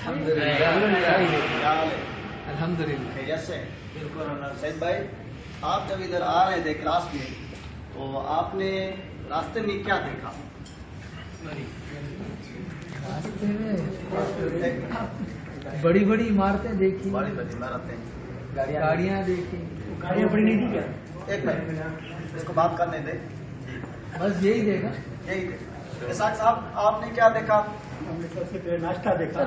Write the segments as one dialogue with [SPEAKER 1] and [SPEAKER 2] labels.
[SPEAKER 1] الحمدللہ خیریت سے بالکل. سید بھائی آپ جب ادھر آ رہے تھے کلاس میں تو آپ نے راستے میں کیا دیکھا؟
[SPEAKER 2] راستے میں بڑی بڑی عمارتیں دیکھی,
[SPEAKER 1] بڑی بڑی عمارتیں,
[SPEAKER 2] گاڑیاں دیکھی.
[SPEAKER 3] گاڑیاں بڑی نہیں تھی کیا؟
[SPEAKER 1] ایک منٹ اس کو بات کرنے دیں.
[SPEAKER 2] بس یہی دیکھا.
[SPEAKER 1] یہی اسحاق صاحب آپ نے کیا دیکھا؟
[SPEAKER 3] ہم نے سب سے پہلے ناشتہ دیکھا,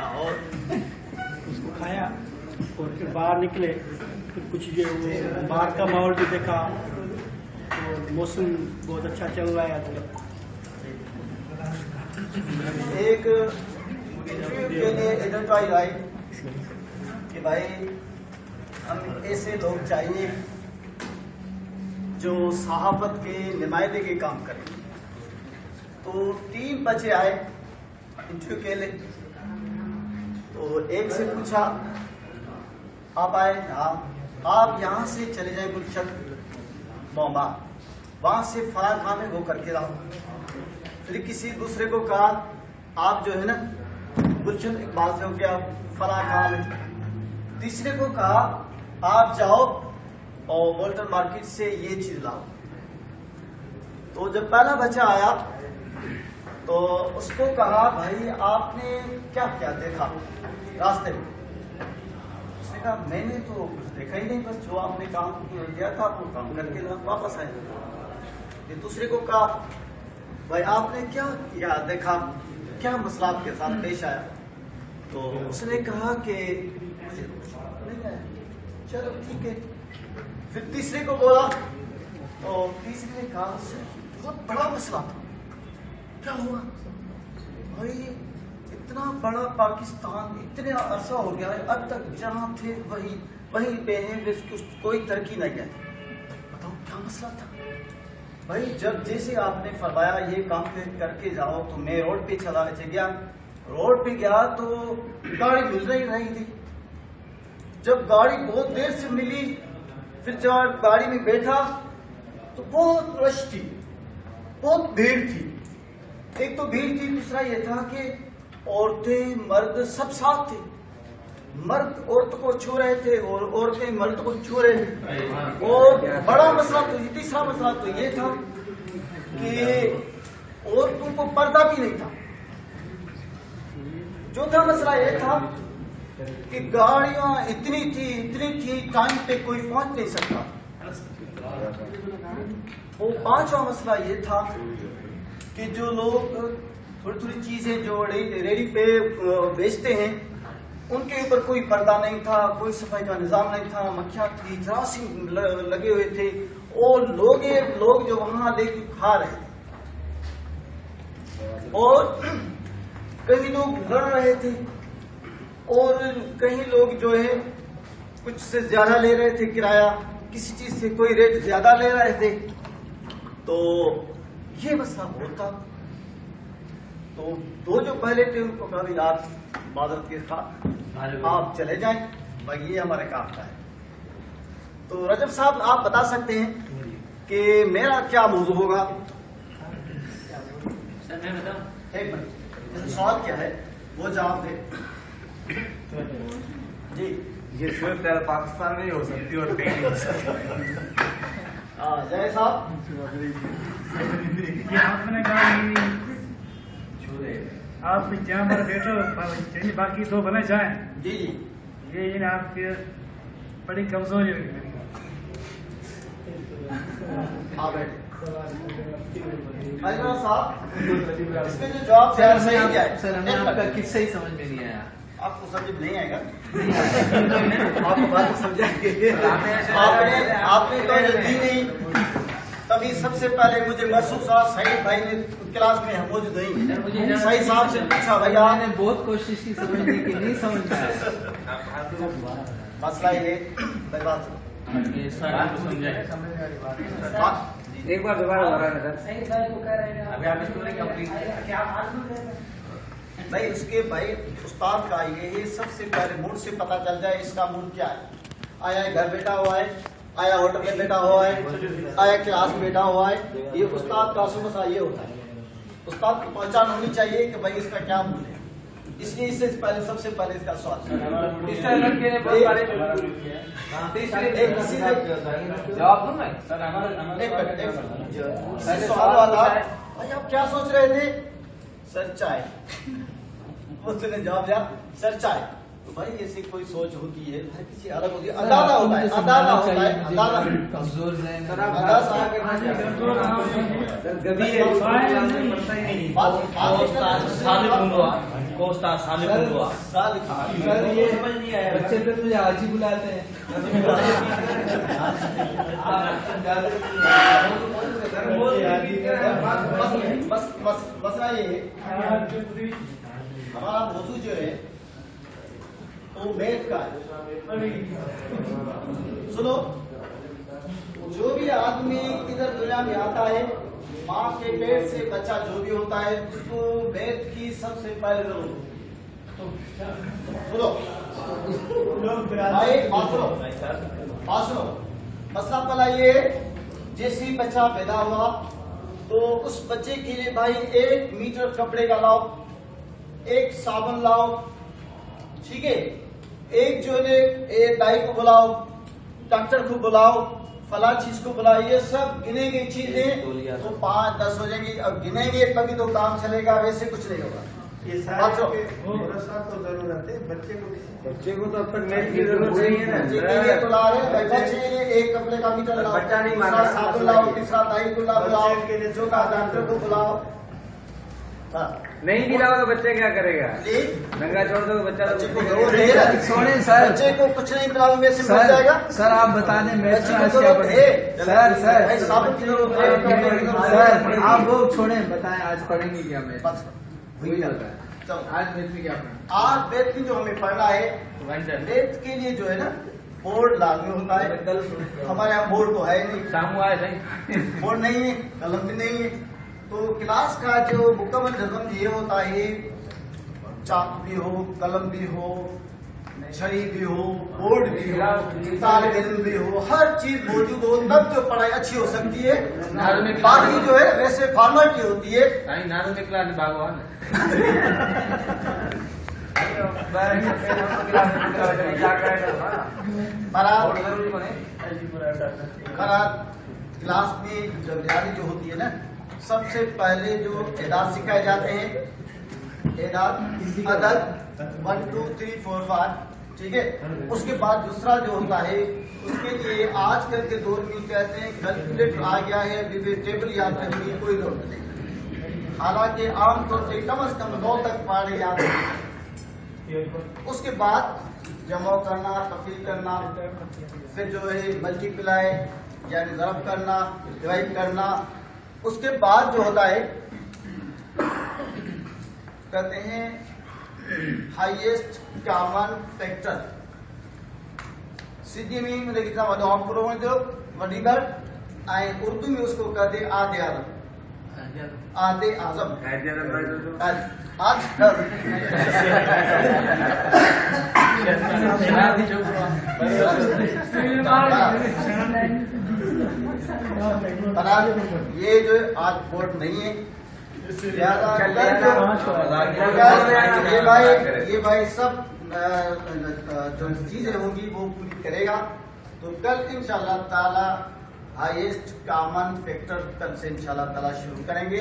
[SPEAKER 1] اور
[SPEAKER 3] اس کو کھایا اور پھر باہر نکلے, پھر کچھ یہ باہر کا ماحول بھی دیکھا اور موسم بہت اچھا چل رہا ہے.
[SPEAKER 1] ایک انٹرویو کے لیے ایجنٹ آئی کہ بھائی ہم ایسے لوگ چاہیے جو صحافت کے نمائندے کے کام کریں. تو 3 بچے آئے انٹرویو کے لیے. تو ایک سے پوچھا آپ آئے؟ ہاں. آپ یہاں سے چلے جائیں گلشن محمد, وہاں سے فلاں کام ہے وہ کر کے رہو. پھر کسی دوسرے کو کہا آپ جو ہے نا گلشن اقبال سے ہو گیا فلاں کام ہے. تیسرے کو کہا آپ جاؤ اور وولٹر مارکیٹ سے یہ چیز لاؤ. تو جب پہلا بچہ آیا تو اس کو کہا بھائی آپ نے کیا کیا دیکھا راستے میں؟ اس نے کہا میں نے تو کچھ دیکھا ہی نہیں, بس جو آپ نے کام دیا تھا وہ کام کر کے واپس آئے. پھر دوسرے کو کہا بھائی آپ نے کیا کیا دیکھا, کیا مسئلہ کے ساتھ پیش آیا؟ تو اس نے کہا کہ مجھے کچھ نہیں آیا. چلو ٹھیک ہے. پھر تیسرے کو بولا تو تیسرے نے کہا بہت بڑا مسئلہ تھا. کیا ہوا بھائی؟ اتنا بڑا پاکستان اتنے عرصہ ہو گیا ہے, اب تک جہاں تھے وہیں پہ ہیں, کوئی ترقی نہیں ہے. بتاؤ کیا مسئلہ تھا بھائی؟ جب جیسے آپ نے فرمایا یہ کام کر کے جاؤ تو میں روڈ پہ چلا گیا. روڈ پہ گیا تو گاڑی مل رہی تھی. جب گاڑی بہت دیر سے ملی, پھر جب گاڑی میں بیٹھا تو بہت رش تھی, بہت بھیڑ تھی. ایک تو بھیڑ تھی, دوسرا یہ تھا کہ عورتیں مرد سب ساتھ تھے. مرد عورت کو چھو رہے تھے اور عورتیں مرد کو چھو رہے تھے. اور بڑا مسئلہ تو تیسرا مسئلہ تو یہ تھا کہ عورتوں کو پردہ بھی نہیں تھا. چوتھا مسئلہ یہ تھا کہ گاڑیاں اتنی تھی ٹائم پہ کوئی پہنچ نہیں سکتا. اور پانچواں مسئلہ یہ تھا کہ جو لوگ تھوڑی چیزیں جو ریڈی پہ بیچتے ہیں ان کے اوپر کوئی پردہ نہیں تھا, کوئی صفائی کا نظام نہیں تھا, مکھیاں تھی, جراثیم لگے ہوئے تھے, اور لوگ جو وہاں لے کے کھا رہے تھے. اور کئی لوگ لڑ رہے تھے اور کئی لوگ جو ہے کچھ سے زیادہ لے رہے تھے کرایہ, کسی چیز سے کوئی ریٹ زیادہ لے رہے تھے. تو یہ مسئلہ ہوتا. تو دو جو پہلے تھے ان کو کبھی آپ معذرت کے ساتھ آپ چلے جائیں, بھائی یہ ہمارے کام کا ہے. تو رجب صاحب آپ بتا سکتے ہیں کہ میرا کیا موضوع ہوگا؟ ایک منٹ, سوال کیا ہے وہ جواب دے. جی
[SPEAKER 4] یہ صرف تیرا پاکستان میں ہی ہو سکتی اور کہیں نہیں ہو سکتی.
[SPEAKER 1] جائے صاحب
[SPEAKER 5] یہ آپ نے کہا آپ جہاں پر بیٹھو باقی دو بنے جائیں.
[SPEAKER 1] جی جی
[SPEAKER 5] یہ آپ کی بڑی کمزوری ہوگی.
[SPEAKER 1] صاحب اس میں جو جواب
[SPEAKER 2] سر ہمیں آپ کا قصہ ہی سمجھ میں نہیں آیا.
[SPEAKER 1] آپ کو سمجھ نہیں آئے گا, آپ کو بات سمجھائیں گے. آپ نے تو دی نہیں. تبھی سب سے پہلے مجھے محسوس ہوا سعید بھائی نے کلاس میں موجود نہیں. سعید صاحب سے پوچھا بھائی آپ
[SPEAKER 2] نے بہت کوشش کی سمجھنے کی, نہیں سمجھ میں آیا.
[SPEAKER 1] مسئلہ یہ
[SPEAKER 4] ایک بار دوبارہ ہو رہا
[SPEAKER 1] نہیں, اس کے بھائی استاد کا یہ سب سے پہلے موڈ سے پتا چل جائے اس کا موڈ کیا ہے. آیا گھر بیٹھا ہوا ہے, آیا ہوٹل میں بیٹھا ہوا ہے, آیا کلاس میں بیٹھا ہوا ہے. یہ استاد کا اصل مسئلہ یہ ہوتا ہے. استاد کو پہچان ہونی چاہیے کہ بھائی اس کا کیا موڈ ہے. اس لیے اس سے پہلے سب سے پہلے اس کا سوال
[SPEAKER 2] اس طرح لڑکے نے بہت سارے جواب دوں میں
[SPEAKER 1] سوال والا بھائی آپ کیا سوچ رہے تھے؟ سر چائے. اس نے جواب دیا سر چائے. تو بھائی ایسی کوئی سوچ ہوتی ہے کسی الگ ہوتی ہے اندازہ ہوتا ہے
[SPEAKER 2] کمزور ذہن بچے پہ مجھے آج ہی بلاتے ہیں.
[SPEAKER 1] مسئلہ یہ ہے ہمارا موضوع جو ہے تو میتھ کا ہے. سنو جو بھی آدمی ادھر دنیا میں آتا ہے ماں کے پیٹ سے بچہ جو بھی ہوتا ہے اس کو میتھ کی سب سے پہلے ضرورت. سنو مسئلہ پہلا یہ جیسے ہی بچہ پیدا ہوا تو اس بچے کے لیے بھائی 1 میٹر کپڑے کا لاؤ, 1 صابن لاؤ, ٹھیک ہے, ایک جو ہے ایک دائی کو بلاؤ, ڈاکٹر کو بلاؤ, فلاں چیز کو بلاؤ. یہ سب گنے گئی چیزیں تو 5-10 ہو جائیں گی. اب گنیں گے تبھی تو کام چلے گا, ویسے کچھ نہیں ہوگا.
[SPEAKER 4] یہ سارا تو ضرورت ہے بچے کو تو اب تک میتھ کی ضرورت نہیں ہے نا.
[SPEAKER 1] بچے 1 کپڑے کا میٹر لاؤ,
[SPEAKER 4] بچہ نہیں
[SPEAKER 1] دوسرا صابن لاؤ, تیسرا دائی کو بلاؤ, جو کا ڈاکٹر کو بلاؤ.
[SPEAKER 4] نہیں دلاؤ تو بچہ کیا کرے گا؟ ننگا چھوڑ دو بچہ
[SPEAKER 2] سونے سر
[SPEAKER 1] بچے کو کچھ نہیں پلاؤ گے مل جائے گا.
[SPEAKER 2] سر آپ بتا دیں میتھ
[SPEAKER 1] بچے
[SPEAKER 2] میں
[SPEAKER 1] کو ضرورت ہے صابن کی ضرورت ہے.
[SPEAKER 2] سر آپ وہ چھوڑیں, بتائیں آج پڑھیں گے کیا میتھ؟ وہی چلتا ہے آج میتھ میں کیا پڑھیں؟
[SPEAKER 1] آج میتھ کی جو ہمیں پڑھنا ہے میتھ کے لیے جو ہے نا بورڈ لازمی ہوتا ہے. ہمارے یہاں بورڈ تو ہے نہیں, بورڈ نہیں ہے, قلم بھی نہیں ہے. تو کلاس کا جو مکمل نظم یہ ہوتا ہے چاک بھی ہو, قلم بھی ہو, چھڑی بھی ہو, بورڈ بھی ہو, طالب علم بھی ہو, ہر چیز موجود ہو تب جو پڑھائی اچھی ہو سکتی ہے. باقی جو ہے ویسے فارمیلٹی ہوتی ہے. کلاس میں جب ریاضی جو ہوتی ہے نا سب سے پہلے جو اعداد سکھائے جاتے ہیں, اعداد عدد 1 2 3 4 5, ٹھیک ہے. اس کے بعد دوسرا جو ہوتا ہے اس کے لیے آج کل کے دور میں کہتے ہیں کیلکولیٹر آ گیا ہے, ٹیبل یاد کرنے کی کوئی ضرورت نہیں. حالانکہ عام طور سے کم از کم 9 تک پڑھنے یاد ہے. اس کے بعد جمع کرنا, تفصیل کرنا, پھر جو ہے ملٹی پلائی یعنی ضرب کرنا, ڈیوائڈ کرنا. اس کے بعد جو ہوتا ہے کہتے ہیں ہائیسٹ کامن فیکٹر. سندھی میں لکھا وڈو آنکڑو جو وڈی گھر, اردو میں اس کو کہتے ہیں آدھے اعظم. آدھے اعظم یہ جو آج بورڈ نہیں ہے. یہ بھائی سب جو چیزیں ہوں گی وہ پوری کرے گا. تو کل انشاءاللہ تعالی ہائیسٹ کامن فیکٹر کل سے انشاءاللہ تعالی شروع کریں گے.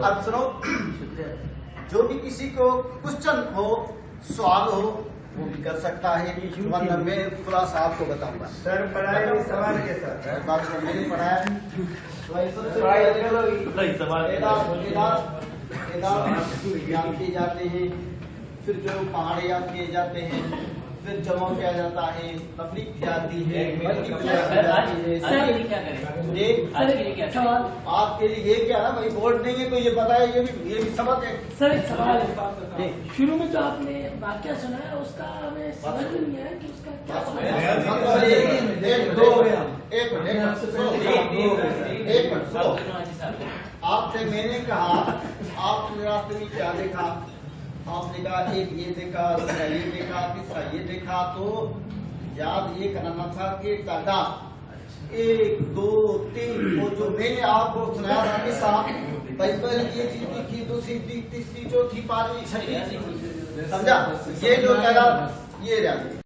[SPEAKER 1] اب سنو, جو بھی کسی کو کوشچن ہو, سوال ہو, وہ بھی کر سکتا ہے, ورنہ میں پورا صاحب کو بتاؤں گا.
[SPEAKER 4] سر پڑھائی میں سوال کے ساتھ
[SPEAKER 1] بات میں نے پڑھایا یاد کیے جاتے ہیں, پھر جو پہاڑے یاد کیے جاتے ہیں, پھر جمع کیا جاتا ہے, تفریق کی جاتی ہے, آپ کے لیے یہ کیا نا بھائی بورڈ نہیں ہے تو یہ بتایا, یہ بھی سبق ہے.
[SPEAKER 6] سر ایک سوال ہے, شروع میں جو آپ نے واقعہ سنا ہے اس کا ہمیں سمجھ نہیں ہے کہ اس کا کیا
[SPEAKER 1] آپ سے میں نے کہا آپ نے راستے میں کیا دیکھا, آپ نے کہا ایک یہ دیکھا, دوسرا یہ دیکھا, تیسرا یہ دیکھا. تو یاد یہ کرنا تھا کہ تعداد 1 2 3 وہ جو میں نے آپ کو سنایا تھا قصہ پہلی یہ چیز لکھی، دوسری تیسری چوتھی پانچویں چھٹی، سمجھا؟ یہ جو تعداد یہ رہا